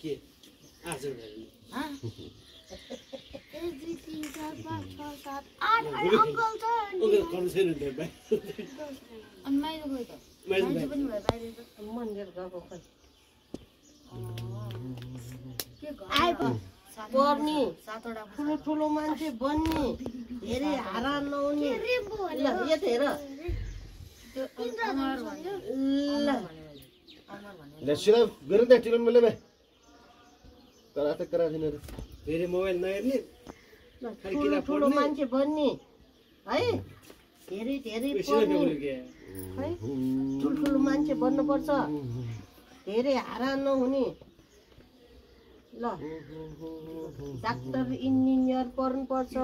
के आज हाँ 1 2 3 4 5 6 7 8 अंकल छ ओके कन्सेन हुन्छ भाइ अनि माइलो गयो त माइलो पनि भयो बाहिर त मन्दिर गएको खै के आएको पर्नी सातवटा ठुलो ठुलो मान्छे बन्नी धेरै हारा नहुने ल यो त हेर त्यो अमर भन्यो ल अमर भन्यो ल सिला गरे त टिकन मैले बे करा थिन रे फेरि मोबाइल नहेर्ने ठुलो ठुलो मान्छे बन्नी है धेरै धेरै पर्नी है ठुलो मान्छे बन्नुपर्छ धेरै हारा नहुने ल डाक्टर इन्जिनियर पढ्नुपर्छ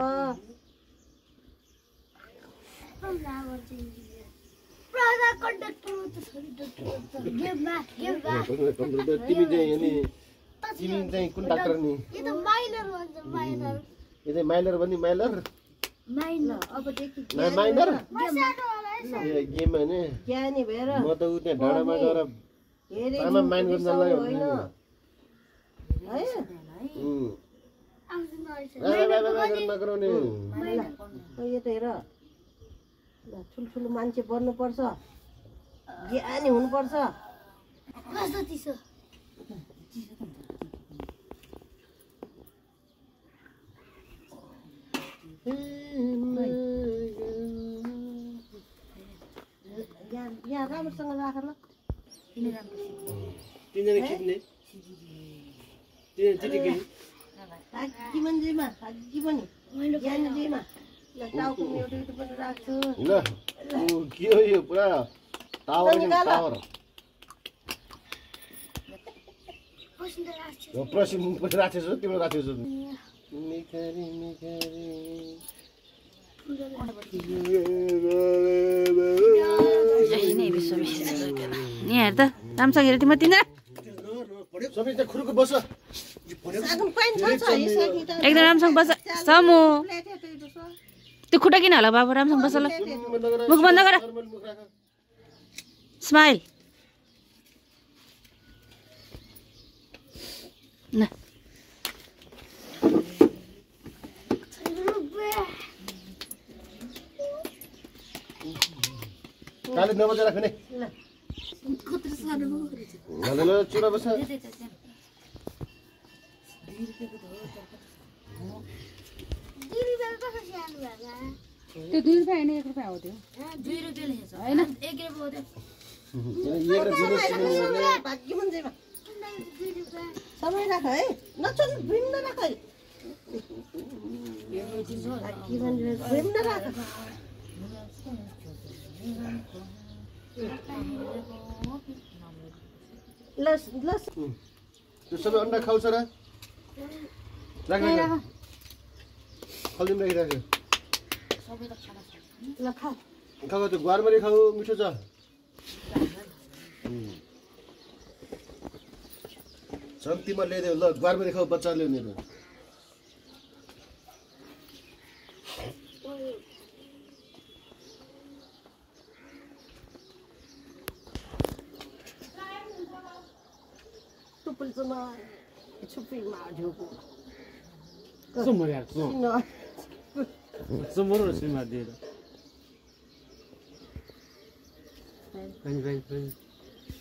तिमी चाहिँ कुन डाक्टर नि यो त माइलर भन्छ माइलर माइनर ए गेम हैन ज्ञानी भएर म त उ त्यहाँ डाँडामा गएर आमा माइन गर्न लाग्यो है नगराउने यो त हेर ल ठुल्ठुलो मान्छे बन्नुपर्छ ज्ञानी हुनुपर्छ कस्तो चिसो यहाँ राम्रोसँग राख ल तिनजना खिच्ने तिनजना हाजी मन्दिरमा हाजी पनि ज्ञानीजीमा ल टाउको एउटा एउटा पनि राख्छु ल के हो यो पुरा टावर प्रसिन राखेछ तिम्रो राखेछ निखरी नि हेर त राम्रोसँग हेर तिम्रो तिनजना सबै त खुरुको बस एकदम राम्रोसँग बस समु त्यो खुट्टा किन होला बाबु राम्रोसँग बस ल मुख बन्द गर स्माइल न काले नबजे राख्ने ल चुरा बस त्यो 2 रुपैयाँ हैन 1 रुपैयाँ हो त्यो 2 रुपैयाँ लेखेछ हैन 1 रुपैयाँ हो त्यो भाग्य मन्दिरमा समय राख है नचन भिन्न राख है भाग्य मन्दिर भिन्न राख लस लस त्यो सबै अन्डा खाउँछ र राख्ने खल्दिम राखिराख्यो ल खा खाऊ त्यो गुवारमरी खाऊ मिठो छ शान्तिमा ल्याइदेऊ ल गुवारमरी खाऊ बच्चा ल्याउने त टुपल्समा छुपीमा झोको समोर यार समोर सिमा दिएर